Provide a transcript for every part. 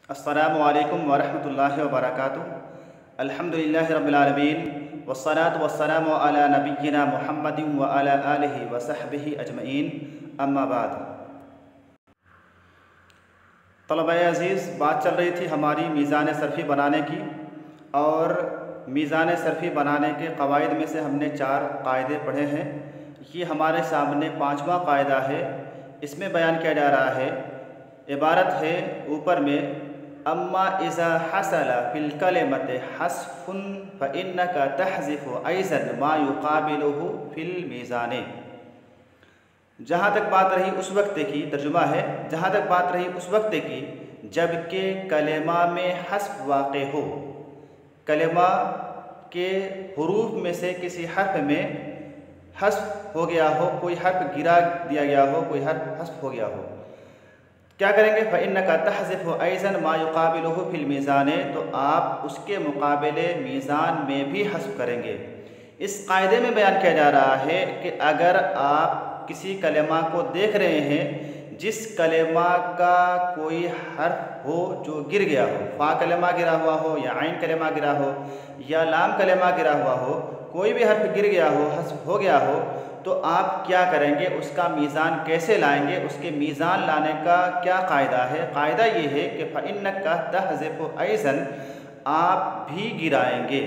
अस्सलामु अलैकुम वरहमतुल्लाहि वबरकातुहू। अल्हम्दुलिल्लाहि रब्बिल आलमीन वस्सलातु वस्सलामु अला नबिय्यिना मुहम्मदिन व अला आलिहि व सहबिहि अजमईन, अम्मा बाद। तलबा अज़ीज़, बात चल रही थी हमारी मीज़ान सरफ़ी बनाने की, और मीज़ान सरफ़ी बनाने के क़वाइद में से हमने 4 क़ायदे पढ़े हैं। ये हमारे सामने 5वां क़ायदा है। इसमें बयान किया जा रहा है, इबारत है ऊपर में, अम्मा इज़ा हसला फ़िल कलिमति हस्फ़ुन फ़इन्नका तहज़िफ़ु ऐज़न मा युक़ाबिलुहु फ़िल मीज़ान। जहाँ तक बात रही उस वक्त की, तर्जुमा है, जहाँ तक बात रही उस वक्त की जबकि कलेमा में हस्फ़ वाक़ हो, कलेमा के हुरूफ में से किसी हर्फ में हस्फ़ हो गया हो, कोई हर्फ गिरा दिया गया हो, कोई हर्फ हस्फ़ हो गया हो, क्या करेंगे? फ़इन्नका तहज़िफ़ु ऐज़न मा युक़ाबिलुहु फ़िल मीज़ान, तो आप उसके मुकाबले मीज़ान में भी हस्फ़ करेंगे। इस क़ायदे में बयान किया जा रहा है कि अगर आप किसी कलेमा को देख रहे हैं, जिस कलेमा का कोई हर्फ हो जो गिर गया हो, फ़ा कलेमा गिरा हुआ हो या आइन कलेमा गिरा हो या लाम कलेमा गिरा हुआ हो, कोई भी हर्फ गिर गया हो, हस्फ़ हो गया हो, तो आप क्या करेंगे? उसका मीज़ान कैसे लाएंगे? उसके मीज़ान लाने का क्या क़ायदा है? क़ायदा ये है कि फ़इन्नका तहज़िफ़ु ऐज़न, आप भी गिराएंगे,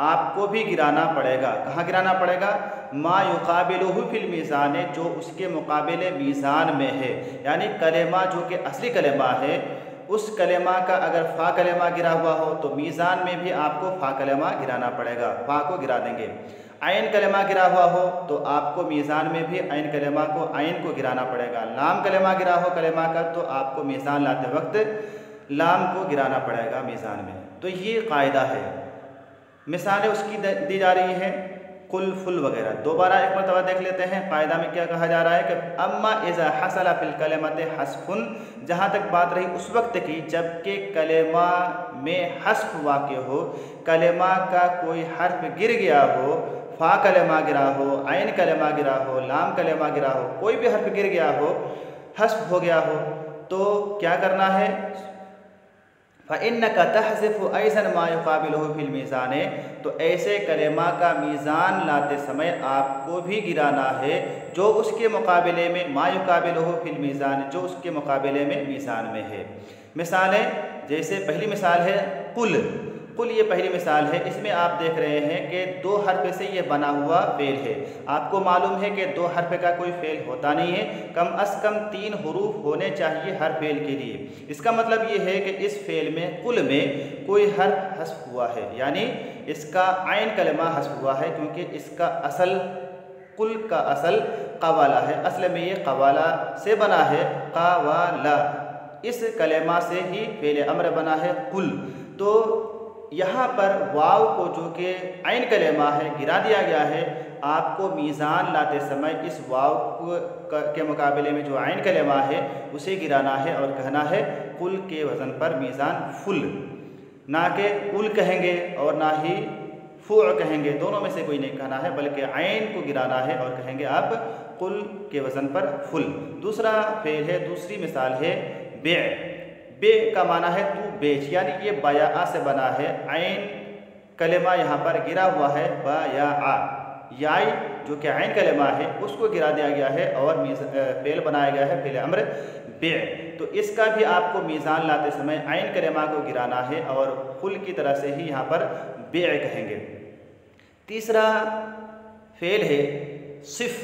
आपको भी गिराना पड़ेगा। कहाँ गिराना पड़ेगा? मा युक़ाबिलुहु फ़िल मीज़ान, जो उसके मुकाबले मीज़ान में है। यानी कलेमा जो कि असली कलेमा है, उस कलेमा का अगर फ़ा कलेमा गिरा हुआ हो तो मीज़ान में भी आपको फ़ा कलेमा गिराना पड़ेगा, फ़ा को गिरा देंगे। आइन कलेमा गिरा हुआ हो तो आपको मीज़ान में भी आइन कलेमा को, आइन को गिराना पड़ेगा। लाम कलेमा गिरा हो कलेमा का, तो आपको मीज़ान लाते वक्त लाम को गिराना पड़ेगा मीज़ान में। तो ये क़ायदा है। मिसालें उसकी दी जा रही हैं, कुल फुल वगैरह। दोबारा एक मरतबा देख लेते हैं क़ायदा में क्या कहा जा रहा है कि अम्मा इज़ा हसला फ़िल कलिमति हस्फ़ुन, जहाँ तक बात रही उस वक्त की जबकि कलेमा में हस्फ़ वाक़ हो, कलेमा का कोई हर्फ गिर गया हो, फ़ा कलेमा गिरा हो, आइन कलेमा गिरा हो, लाम कलेमा गिरा हो, कोई भी हर्फ गिर गया हो, हस्फ़ हो गया हो, तो क्या करना है? फ़इन्नका तहज़िफ़ु ऐज़न मा युक़ाबिलुहु फ़िल मीज़ान, तो ऐसे कलेमा का मीज़ान लाते समय आपको भी गिराना है जो उसके मुकाबले में, मा युक़ाबिलुहु फ़िल मीज़ान, जो उसके मुकाबले में मीज़ान में है। मिसालें, जैसे पहली मिसाल है कुल। कुल ये पहली मिसाल है। इसमें आप देख रहे हैं कि 2 हर्फ से ये बना हुआ फ़ेल है। आपको मालूम है कि 2 हर्फ का कोई फ़ेल होता नहीं है, कम अज़ कम 3 हुरूफ होने चाहिए हर फ़ेल के लिए। इसका मतलब ये है कि इस फ़ेल में, कुल में, कोई हर्फ हस्फ़ हुआ है, यानी इसका आइन कलमा हस्फ़ हुआ है, क्योंकि इसका असल, कुल का असल क़वाला है। असल में ये क़वाला से बना है, क़वाला, इस कलेमा से ही फ़ेल अम्र बना है कुल। तो यहाँ पर वाव को, जो कि आइन कलेमा है, गिरा दिया गया है। आपको मीज़ान लाते समय इस वाव के मुकाबले में जो आइन कलेमा है उसे गिराना है और कहना है कुल के वज़न पर मीज़ान फुल, ना कि उल कहेंगे और ना ही फ़ुअ कहेंगे, दोनों में से कोई नहीं कहना है, बल्कि आइन को गिराना है और कहेंगे आप कुल के वज़न पर फुल। दूसरा फ़ेल है, दूसरी मिसाल है बे। बे का माना है तू बेच, यानी ये बया से बना है। आइन कलेमा यहाँ पर गिरा हुआ है, बया, याई जो कि आइन कलेमा है उसको गिरा दिया गया है और फ़ेल बनाया गया है, फ़ेल अम्र बे। तो इसका भी आपको मीज़ान लाते समय आइन कलेमा को गिराना है और फुल की तरह से ही यहाँ पर बे कहेंगे। तीसरा फ़ेल है सिफ़।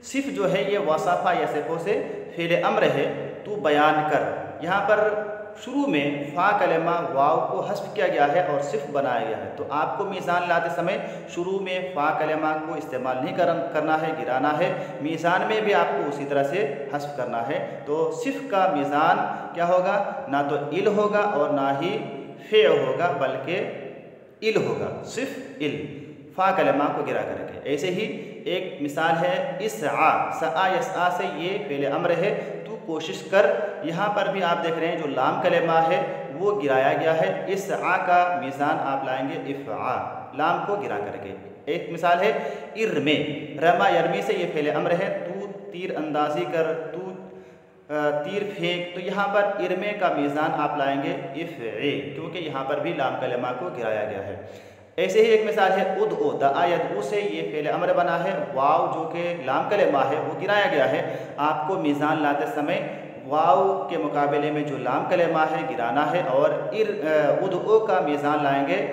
सिफ़ जो है ये वसाफ़ा या सिफ़ों से फ़ेल अम्र है, तू बयान कर। यहाँ पर शुरू में फ़ा कलेमा वाव को हस्फ़ किया गया है और सिफ़ बनाया गया है। तो आपको मीज़ान लाते समय शुरू में फ़ा कलेमा को इस्तेमाल नहीं करना है, गिराना है। मीज़ान में भी आपको उसी तरह से हस्फ़ करना है। तो सिफ़ का मीज़ान क्या होगा? ना तो इल होगा और ना ही फ़े होगा, बल्कि इल होगा, सिफ़ इल, फ़ा कलेमा को गिरा करके। ऐसे ही एक मिसाल है इसआ। सआ यसआ से ये फ़ेल अम्र है, तू कोशिश कर। यहाँ पर भी आप देख रहे हैं जो लाम कलेमा है वो गिराया गया है। इसआ का मीज़ान आप लाएंगे इफ़आ, लाम को गिरा करके। एक मिसाल है इर्मे। रमा यरमी से ये फ़ेल अम्र है, तू तीर अंदाज़ी कर, तू तीर फेंक, तो यहाँ पर इरमे का मीज़ान आप लाएंगे इफ़ए, क्योंकि यहाँ पर भी लाम कलमा को गिराया गया है। ऐसे ही एक मिसाल है उद ओ दआ यदऊ से, ये फ़ेल अमर बना है, वाव जो कि लाम कलमा है वो गिराया गया है। आपको मीज़ान लाते समय वाव के मुकाबले में जो लाम कलमा है गिराना है, और उद ओ का मीज़ान लाएंगे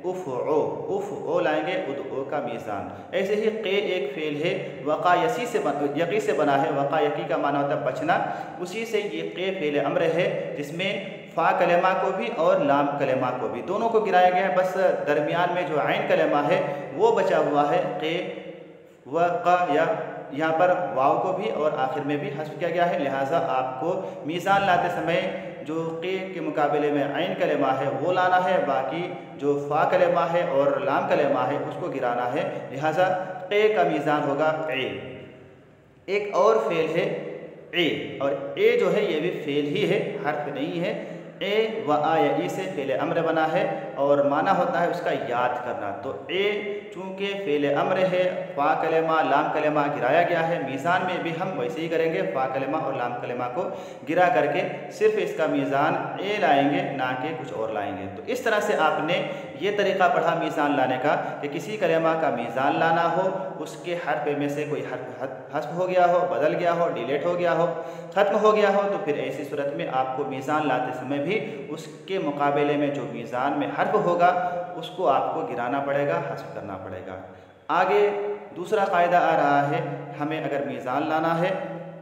उफ़ ओ लाएंगे उद ओ का मीज़ान। ऐसे ही क़े एक फ़ेल है वक़ा यकी से बना है, वक़ा यकी का माना होता है बचना, उसी से ये क़े फ़ेल अम्र है जिसमें फ़ा कलमा को भी और लाम कलमा को भी दोनों को गिराया गया है, बस दरमियान में जो आइन कलमा है वो बचा हुआ है क़े व क़ा, या यहाँ पर वाव को भी और आखिर में भी हस्फ किया गया है। लिहाजा आपको मीज़ान लाते समय जो क़े के मुकाबले में आइन कलमा है वो लाना है, बाकी जो फ़ा कलमा है और लाम कलमा है उसको गिराना है। लिहाजा क़े का मीज़ान होगा ए। एक और फ़ेल है ए, और ए जो है ये भी फ़ेल ही है, हर्फ नहीं है। ए व आ या ई से फ़ेल अम्र बना है और माना होता है उसका याद करना। तो ए चूँकि फ़ेल अम्र है, फ़ा कलमा लाम कलमा गिराया गया है, मीज़ान में भी हम वैसे ही करेंगे, फ़ा कलमा और लाम कलमा को गिरा करके सिर्फ इसका मीज़ान ए लाएंगे, ना कि कुछ और लाएंगे। तो इस तरह से आपने ये तरीक़ा पढ़ा मीज़ान लाने का कि किसी कलमा का मीज़ान लाना हो, उसके हर्फ में से कोई हर्फ हस्फ हो गया हो, बदल गया हो, डिलीट हो गया हो, ख़त्म हो गया हो, तो फिर ऐसी सूरत में आपको मीज़ान लाते समय भी उसके मुकाबले में जो मीज़ान में हर्फ होगा उसको आपको गिराना पड़ेगा, हस्फ करना पड़ेगा। आगे दूसरा कायदा आ रहा है, हमें अगर मीज़ान लाना है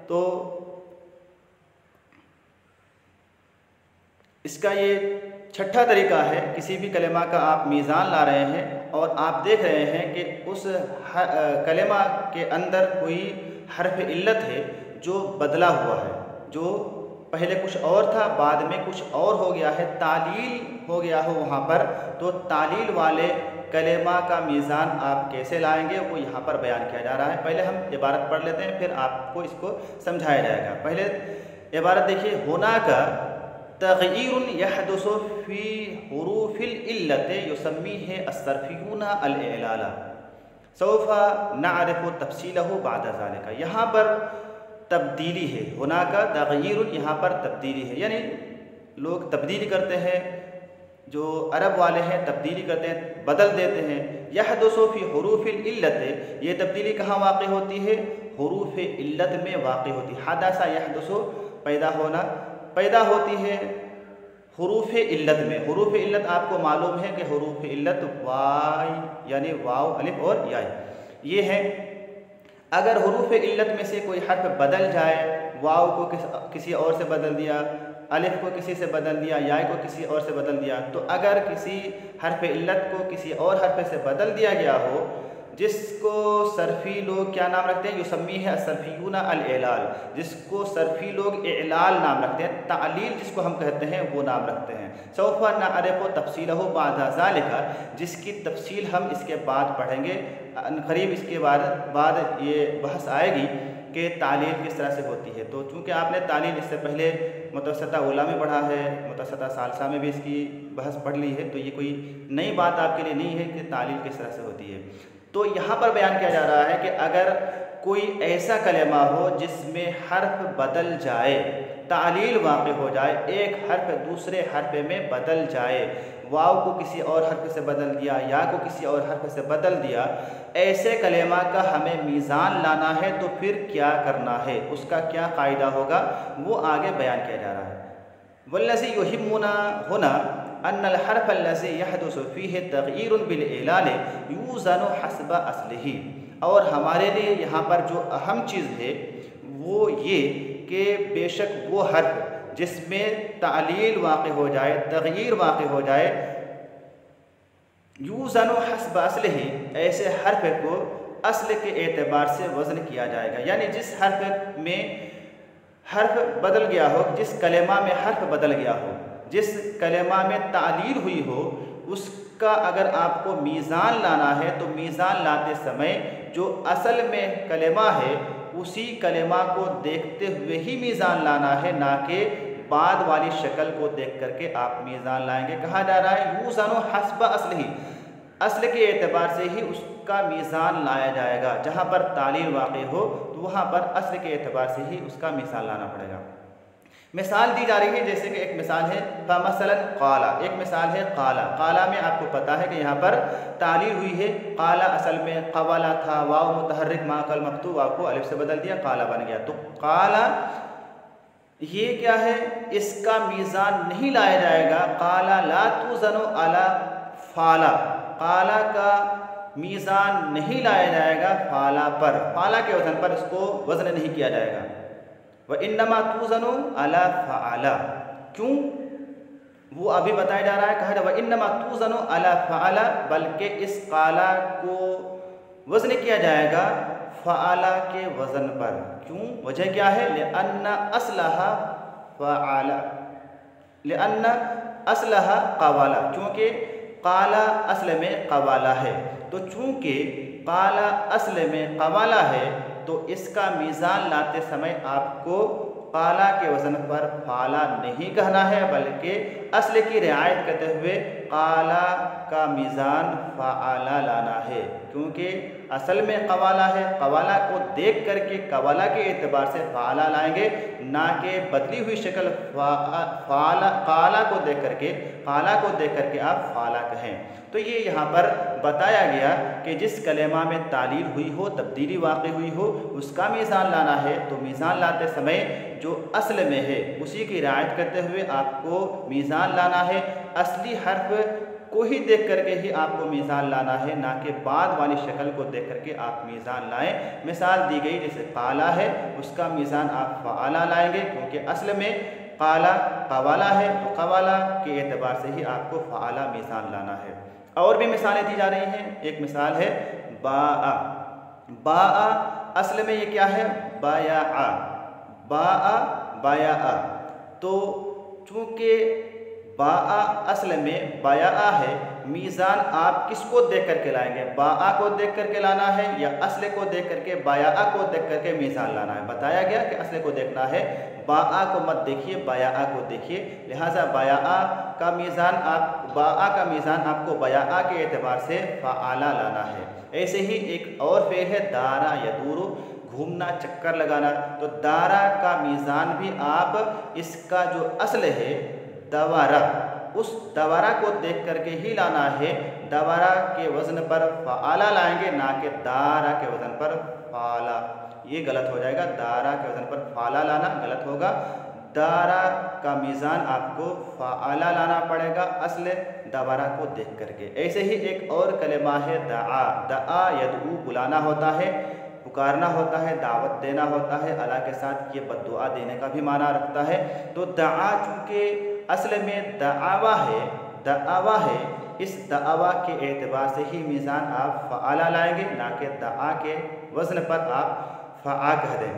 तो इसका ये छठा तरीका है। किसी भी कलमा का आप मीज़ान ला रहे हैं और आप देख रहे हैं कि उस कलमा के अंदर कोई हर्फ इल्लत है जो बदला हुआ है, जो पहले कुछ और था बाद में कुछ और हो गया है, तालील हो गया हो वहाँ पर, तो तालील वाले कलेमा का मीज़ान आप कैसे लाएंगे वो यहाँ पर बयान किया जा रहा है। पहले हम इबारत पढ़ लेते हैं, फिर आपको इसको समझाया जाएगा। पहले इबारत देखिए, होना का तग़यीरुन यहदुसु फ़ी हुरूफ़िल इल्लत युसम्मीह अस्सरफ़ियून अल-इलाला सौफ़ा नअरिफ़ु तफ़सीलहु बअद ज़ालिका। यहाँ पर तब्दीली है, होना का तग़यीरुन यहाँ पर तब्दीली है, यानी लोग तब्दीली करते हैं, जो अरब वाले हैं तब्दीली करते हैं, बदल देते हैं। यहदुसु फ़ी हुरूफ़िल इल्लत, ये तब्दीली कहाँ वाक़ होती है? हुरूफ़ इल्लत में वाक़ होती है। हदसा यहदुसु पैदा होना, पैदा होती है हुरूफ़ इल्लत में। हुरूफ़ इल्लत आपको मालूम है कि हुरूफ़ इल्लत वाई यानी वाव अलिफ और या ये है। अगर हुरूफ़ इल्लत में से कोई हर्फ बदल जाए, वाव को किसी और से बदल दिया, अलिफ को किसी से बदल दिया, या को किसी और से बदल दिया, तो अगर किसी हर्फ इल्लत को किसी और हर्फ से बदल दिया गया हो, जिसको सरफ़ी लोग क्या नाम रखते हैं? युसम्मीह अस्सरफ़ियून अल-इलाल, जिसको सरफ़ी लोग इलाल नाम रखते हैं, तालील जिसको हम कहते हैं वो नाम रखते हैं। सौफ़ा नअरिफ़ु तफ़सीलहु बअद ज़ालिका, जिसकी तफ़सील हम इसके बाद पढ़ेंगे करीब। इसके बाद ये बहस आएगी कि तालील किस तरह से होती है। तो चूँकि आपने तालील इससे पहले मुतवस्सिता उला में पढ़ा है, मुतवस्सिता सालसा में भी इसकी बहस पढ़ ली है, तो ये कोई नई बात आपके लिए नहीं है कि तालील किस तरह से होती है। तो यहाँ पर बयान किया जा रहा है कि अगर कोई ऐसा कलेमा हो जिसमें हर्फ बदल जाए, तालील वाक़ हो जाए, एक हर्फ दूसरे हर्फ में बदल जाए, वाव को किसी और हर्फ से बदल दिया, या को किसी और हर्फ से बदल दिया, ऐसे कलेमा का हमें मीज़ान लाना है तो फिर क्या करना है, उसका क्या कायदा होगा, वो आगे बयान किया जा रहा है। वल्लज़ी युहिम्मुना हुना अन्नल हर्फ अल्लज़ी यहदुसु फ़ीहि तग़यीरुन बिल इलाल यूज़नु हस्ब अस्लिही। और हमारे लिए यहाँ पर जो अहम चीज़ है वो ये कि बेशक वो हर्फ जिसमें तालील वाक़ हो जाए, तग़यीर वाक़ हो जाए, यूज़नु हस्ब अस्लिही, ऐसे हर्फ को अस्ल के एतबार से वज़न किया जाएगा। यानी जिस हर्फ में हर्फ बदल गया हो, जिस कलेमा में हर्फ बदल गया हो, जिस कलेमा में तालील हुई हो, उसका अगर आपको मीज़ान लाना है तो मीज़ान लाते समय जो असल में कलेमा है उसी कलेमा को देखते हुए ही मीज़ान लाना है, ना कि बाद वाली शक्ल को देख करके आप मीज़ान लाएंगे। कहा जा रहा है यूज़नु हस्ब अस्लिही, अस्ल के एतबार से ही उसका मीज़ान लाया जाएगा। जहाँ पर तालील वाक़ हो तो वहाँ पर अस्ल के एतबार से ही उसका मीज़ान लाना पड़ेगा। मिसाल दी जा रही है, जैसे कि एक मिसाल है फमसलन काला, एक मिसाल है काला। काला में आपको पता है कि यहाँ पर तालील हुई है। काला असल में कवाला था, वाव मुतहर्रिक माकल मकतू, वाव को अलिफ से बदल दिया, काला बन गया। तो काला ये क्या है, इसका मीज़ान नहीं लाया जाएगा। काला ला तुज़नु अला फाला, काला का मीज़ान नहीं लाया जाएगा फाला पर, फाला के वजन पर इसको वजन नहीं किया जाएगा। व इन्नमा तुज़नु अला फ़अला, क्यों वो अभी बताया जा रहा है, कहा व इन्नमा तुज़नु अला फ़अला, बल्कि इस काला को वज़न किया जाएगा फ़अला के वज़न पर। क्यों, वजह क्या है, लिअन्ना अस्लहा फ़अला, लिअन्ना अस्लहा क़वाला, क्योंकि काला असल में क़वाला है। तो चूँकि काला असल में क़वाला है तो इसका मीज़ान लाते समय आपको काला के वज़न पर फाला नहीं कहना है, बल्कि असल की रियायत करते हुए काला का मीज़ान फ़अला लाना है। क्योंकि असल में कवाला है, कवाला को देख करके कवाला के एतबार से फ़अला लाएंगे, ना कि बदली हुई शक्ल काला को देख करके आप फ़अला कहें। तो ये यहाँ पर बताया गया कि जिस कलेमा में तालील हुई हो, तब्दीली वाक़ई हुई हो, उसका मीज़ान लाना है। तो मीज़ान लाते समय जो असल में है उसी की रियायत करते हुए आपको मीज़ान लाना है। असली हर्फ को ही देख करके ही आपको मीज़ान लाना है, ना कि बाद वाली शक्ल को देख करके आप मीज़ान लाएं। मिसाल दी गई, जैसे काला है उसका मीज़ान आप फ़अला लाएंगे, क्योंकि असल में काला कवाला है, तो कवाला के एतबार से ही आपको फ़अला मीज़ान लाना है। और भी मिसालें दी जा रही हैं। एक मिसाल है बाआ, बाआ असल में ये क्या है, बाया, बाआ बाया। तो चूँकि बाआ असल में बाया है, मीज़ान आप किसको देख करके लाएंगे, बाआ को देख करके लाना है या असल को देख करके, बाया को देख करके मीज़ान लाना है। बताया गया कि असल को देखना है, बाआ को मत देखिए, बाया को देखिए। लिहाजा बाया का मीज़ान बाआ का मीज़ान आपको बाया के एतबार से फ़अला लाना है। ऐसे ही एक और फेल है दारा यदूरु, घूमना, चक्कर लगाना। तो दारा का मीज़ान भी आप इसका जो असल है दवारा, उस दवारा को देख करके ही लाना है। दवारा के वज़न पर फ़अला लाएंगे, ना कि दारा के वज़न पर फ़ाला। ये गलत हो जाएगा, दारा के वज़न पर फ़ाला लाना गलत होगा। दारा का मीज़ान आपको फ़अला लाना पड़ेगा असल दवारा को देख करके। ऐसे ही एक और कलेमा है दआ, दआ यदऊ बुलाना होता है, पुकारना होता है, दावत देना होता है। अल्लाह के साथ ये बद्दुआ देने का भी माना रखता है। तो दआ चूँकि असल में दआवा है, इस दआवा के एतबार से ही मीज़ान आप फ़अला लाएंगे, ना कि दआ के वज़न पर आप फ़आ कह दें।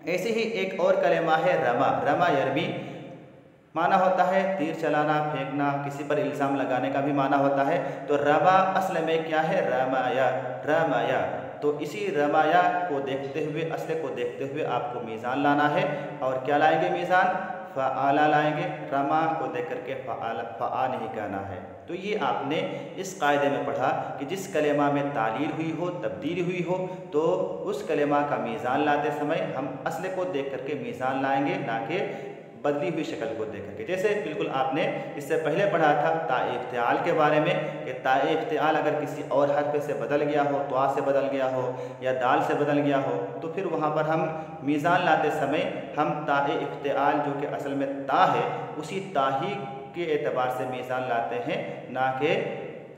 ऐसे ही एक और कलेमा है रमा, रमा यरमी, माना होता है तीर चलाना, फेंकना, किसी पर इल्ज़ाम लगाने का भी माना होता है। तो रमा असल में क्या है, रमाया, रमाया। तो इसी रमाया को देखते हुए, असल को देखते हुए आपको मीज़ान लाना है। और क्या लाएंगे मीज़ान, फ़अला लाएंगे। रमा को देख करके फ़आ नहीं कहना है। तो ये आपने इस कायदे में पढ़ा कि जिस कलेमा में तालील हुई हो, तब्दील हुई हो, तो उस कलेमा का मीज़ान लाते समय हम असल को देख करके मीज़ान लाएंगे, ना कि बदली हुई शक्ल को देख करके। जैसे बिल्कुल आपने इससे पहले पढ़ा था ताए इफ्तिआल के बारे में कि ताए इफ्तिआल अगर किसी और हर्फ से बदल गया हो, त्वा से बदल गया हो या दाल से बदल गया हो, तो फिर वहाँ पर हम मीज़ान लाते समय हम ताए इफ्तिआल जो कि असल में ता है, उसी ताही के एतबार से मीज़ान लाते हैं, ना कि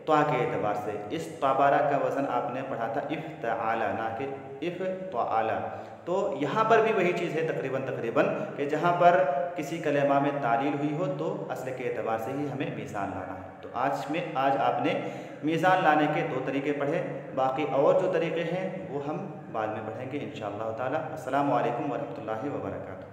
त्वा के एतबार से। इस तबारा का वज़न आपने पढ़ा था इफ्ताला, ना कि इफ्ताला। तो यहाँ पर भी वही चीज़ है तकरीबन कि जहाँ पर किसी कलेमा में तालील हुई हो तो असल के एतबार से ही हमें मीज़ान लाना है। तो आज आपने मीज़ान लाने के 2 तरीके पढ़े, बाकी और जो तरीके हैं वो हम बाद में पढ़ेंगे इंशाअल्लाह ताला। अस्सलामु अलैकुम वरहमतुल्लाहि वबरकातुहू।